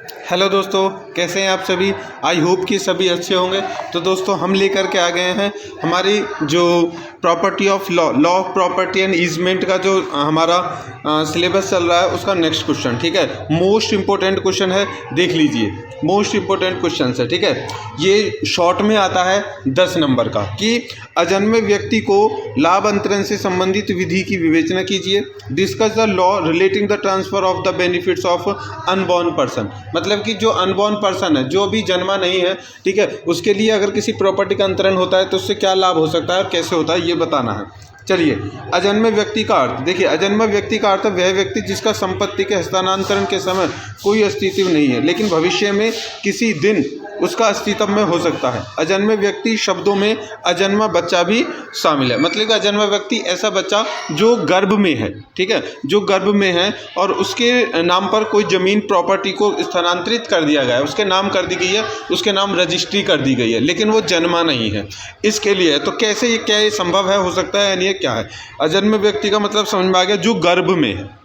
Hello दोस्तों, कैसे हैं आप सभी। आई होप कि सभी अच्छे होंगे। तो दोस्तों हम लेकर के आ गए हैं हमारी जो property of law of property and easement का जो हमारा सिलेबस चल रहा है उसका नेक्स्ट क्वेश्चन। ठीक है, मोस्ट इंपॉर्टेंट क्वेश्चन है, देख लीजिए। मोस्ट इंपॉर्टेंट क्वेश्चन है, ठीक है। ये शॉर्ट में आता है 10 नंबर का कि अजन्मे व्यक्ति को लाभ अंतरण से संबंधित विधि की विवेचना कीजिए। Discuss the law relating the transfer of the benefits of unborn person. मतलब कि जो अनबॉर्न पर्सन है, जो अभी जन्मा नहीं है, ठीक है, उसके लिए अगर किसी प्रॉपर्टी का अंतरण होता है तो उससे क्या लाभ हो सकता है और कैसे होता है, ये बताना है। चलिए, अजन्मे व्यक्ति का अर्थ देखिए। अजन्मे व्यक्ति का अर्थ वह व्यक्ति जिसका संपत्ति के हस्तांतरण के समय कोई अस्तित्व नहीं है, लेकिन भविष्य में किसी दिन उसका अस्तित्व में हो सकता है। अजन्मे व्यक्ति शब्दों में अजन्मा बच्चा भी शामिल है। मतलब कि अजन्मा व्यक्ति ऐसा बच्चा जो गर्भ में है, ठीक है, जो गर्भ में है और उसके नाम पर कोई ज़मीन प्रॉपर्टी को स्थानांतरित कर दिया गया है, उसके नाम कर दी गई है, उसके नाम रजिस्ट्री कर दी गई है, लेकिन वो जन्मा नहीं है। इसके लिए तो कैसे ये क्या ये संभव है, हो सकता है, यानी ये क्या है। अजन्मे व्यक्ति का मतलब समझ में आ गया, जो गर्भ में है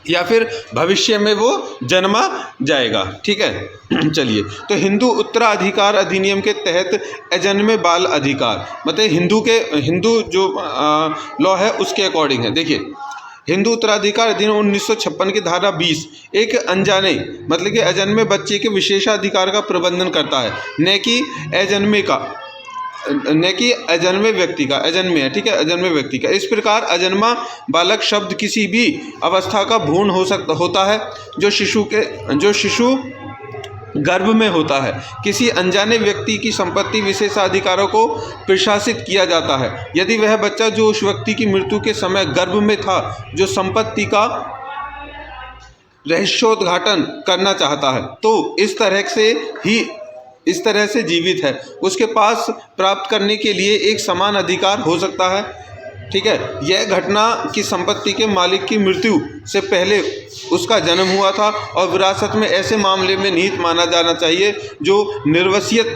या फिर भविष्य में वो जन्मा जाएगा, ठीक है। चलिए, तो हिंदू उत्तराधिकार अधिनियम के तहत अजन्मे बाल अधिकार, मतलब हिंदू जो लॉ है उसके अकॉर्डिंग है। देखिए, हिंदू उत्तराधिकार अधिनियम 1956 की धारा 20 एक अनजाने मतलब कि अजन्मे बच्चे के विशेषाधिकार का प्रबंधन करता है, न कि अजन्मे व्यक्ति का। अजन्मे है, ठीक है, अजन्मे व्यक्ति का। इस प्रकार अजन्मा बालक शब्द किसी भी अवस्था का भ्रूण होता है जो शिशु गर्भ में होता है। किसी अनजाने व्यक्ति की संपत्ति विशेषाधिकारों को प्रशासित किया जाता है यदि वह बच्चा जो उस व्यक्ति की मृत्यु के समय गर्भ में था, जो संपत्ति का रहस्योद्घाटन करना चाहता है, तो इस तरह से जीवित है, उसके पास प्राप्त करने के लिए एक समान अधिकार हो सकता है, ठीक है। यह घटना की संपत्ति के मालिक की मृत्यु से पहले उसका जन्म हुआ था और विरासत में ऐसे मामले में निहित माना जाना चाहिए जो निर्वसियत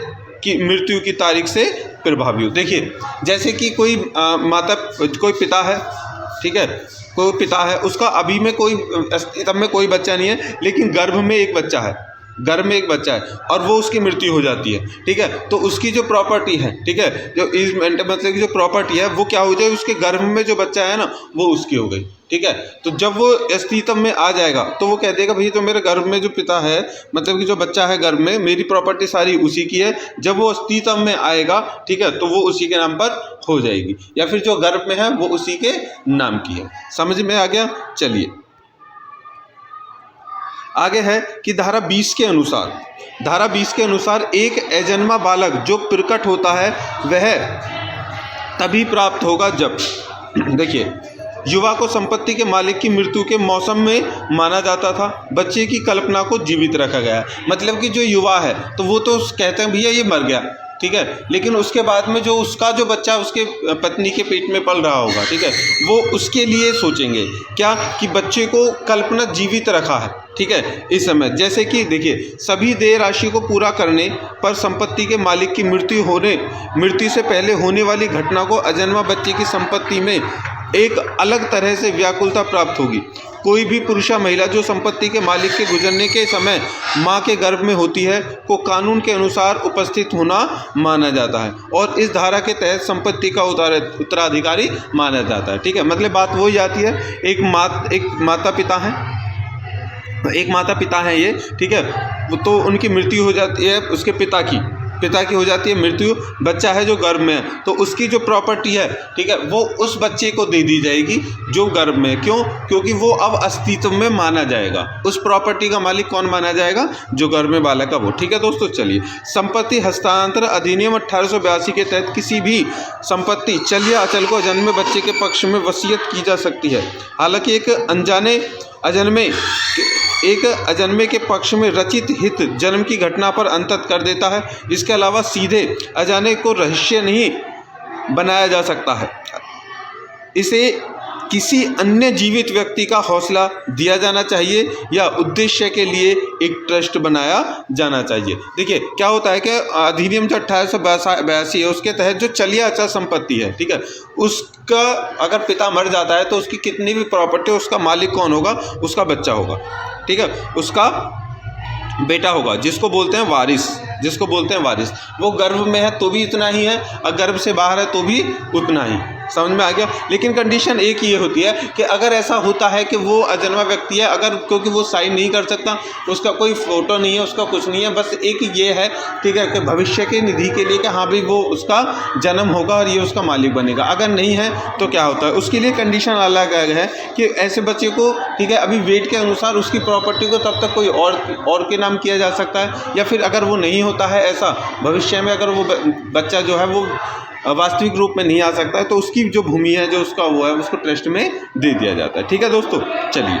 की मृत्यु की तारीख से प्रभावी हो। देखिए, जैसे कि कोई पिता है, ठीक है, कोई पिता है, उसका अभी में कोई अस्तित्व में कोई बच्चा नहीं है, लेकिन गर्भ में एक बच्चा है और वो उसकी मृत्यु हो जाती है, ठीक है। तो उसकी जो प्रॉपर्टी है, ठीक है, जो मतलब की जो प्रॉपर्टी है वो क्या हो जाए, उसके गर्भ में जो बच्चा है ना वो उसकी हो गई, ठीक है। तो जब वो अस्तित्व में आ जाएगा तो वो कह देगा भाई तो मेरे गर्भ में जो पिता है, मतलब कि जो बच्चा है गर्भ में, मेरी प्रॉपर्टी सारी उसी की है। जब वो अस्तित्व में आएगा, ठीक है, तो वो उसी के नाम पर हो जाएगी, या फिर जो गर्भ में है वो उसी के नाम की है। समझ में आ गया। चलिए, आगे है कि धारा 20 के अनुसार एक अजन्मा बालक जो प्रकट होता है वह तभी प्राप्त होगा जब देखिए, युवा को संपत्ति के मालिक की मृत्यु के मौसम में माना जाता था। बच्चे की कल्पना को जीवित रखा गया। मतलब कि जो युवा है तो वो तो कहते हैं भैया ये मर गया, ठीक है, लेकिन उसके बाद में जो उसका जो बच्चा उसके पत्नी के पेट में पल रहा होगा, ठीक है, वो उसके लिए सोचेंगे क्या कि बच्चे को कल्पना जीवित रखा है, ठीक है, इस समय। जैसे कि देखिए, सभी देय राशि को पूरा करने पर संपत्ति के मालिक की मृत्यु से पहले होने वाली घटना को अजन्मा बच्चे की संपत्ति में एक अलग तरह से व्याकुलता प्राप्त होगी। कोई भी पुरुष या महिला जो संपत्ति के मालिक के गुजरने के समय मां के गर्भ में होती है को कानून के अनुसार उपस्थित होना माना जाता है और इस धारा के तहत संपत्ति का उत्तराधिकारी माना जाता है, ठीक है। मतलब बात वही आती है, एक माता पिता हैं ये, ठीक है, तो उनकी मृत्यु हो जाती है, उसके पिता की हो जाती है मृत्यु, बच्चा है जो गर्भ में है, तो उसकी जो प्रॉपर्टी है, ठीक है, वो उस बच्चे को दे दी जाएगी जो गर्भ में है। क्यों? क्योंकि वो अब अस्तित्व में माना जाएगा। उस प्रॉपर्टी का मालिक कौन माना जाएगा? जो गर्भ में बालक का वो, ठीक है दोस्तों। चलिए, संपत्ति हस्तांतरण अधिनियम 1882 के तहत किसी भी संपत्ति चल या अचल को जन्मे बच्चे के पक्ष में वसीयत की जा सकती है। हालांकि एक अजन्मे के पक्ष में रचित हित जन्म की घटना पर अंतत कर देता है। इसके अलावा सीधे अजाने को रहस्य नहीं बनाया जा सकता है। इसे किसी अन्य जीवित व्यक्ति का हौसला दिया जाना चाहिए या उद्देश्य के लिए एक ट्रस्ट बनाया जाना चाहिए। देखिए, क्या होता है कि अधिनियम जो 1882 है उसके तहत जो चलिया अचल संपत्ति है, ठीक है, उसका अगर पिता मर जाता है तो उसकी कितनी भी प्रॉपर्टी, उसका मालिक कौन होगा? उसका बच्चा होगा, ठीक है, उसका बेटा होगा, जिसको बोलते हैं वारिस, जिसको बोलते हैं वारिस, वो गर्भ में है तो भी इतना ही है और गर्भ से बाहर है तो भी उतना ही। समझ में आ गया। लेकिन कंडीशन एक ही ये होती है कि अगर ऐसा होता है कि वो अजन्मा व्यक्ति है, अगर क्योंकि वो साइन नहीं कर सकता, उसका कोई फ़ोटो नहीं है, उसका कुछ नहीं है, बस एक ये है, ठीक है, कि भविष्य की निधि के लिए कि हाँ भाई वो उसका जन्म होगा और ये उसका मालिक बनेगा। अगर नहीं है तो क्या होता है, उसके लिए कंडीशन अलग है कि ऐसे बच्चे को, ठीक है, अभी वेट के अनुसार उसकी प्रॉपर्टी को तब तक कोई और के नाम किया जा सकता है, या फिर अगर वो नहीं होता है ऐसा, भविष्य में अगर वो बच्चा जो है वो वास्तविक रूप में नहीं आ सकता है, तो उसकी जो भूमि है, जो उसका वो है, उसको ट्रस्ट में दे दिया जाता है। ठीक है दोस्तों, चलिए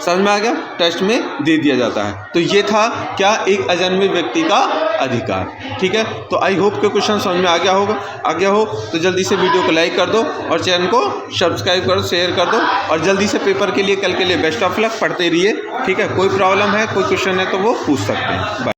समझ में आ गया, ट्रस्ट में दे दिया जाता है। तो ये था क्या, एक अजन्मे व्यक्ति का अधिकार। ठीक है, तो आई होप के क्वेश्चन समझ में आ गया हो तो जल्दी से वीडियो को लाइक कर दो और चैनल को सब्सक्राइब करो, शेयर कर दो, और जल्दी से पेपर के लिए, कल के लिए बेस्ट ऑफ लक, पढ़ते रहिए। ठीक है, कोई प्रॉब्लम है, कोई क्वेश्चन है तो वो पूछ सकते हैं। बाय।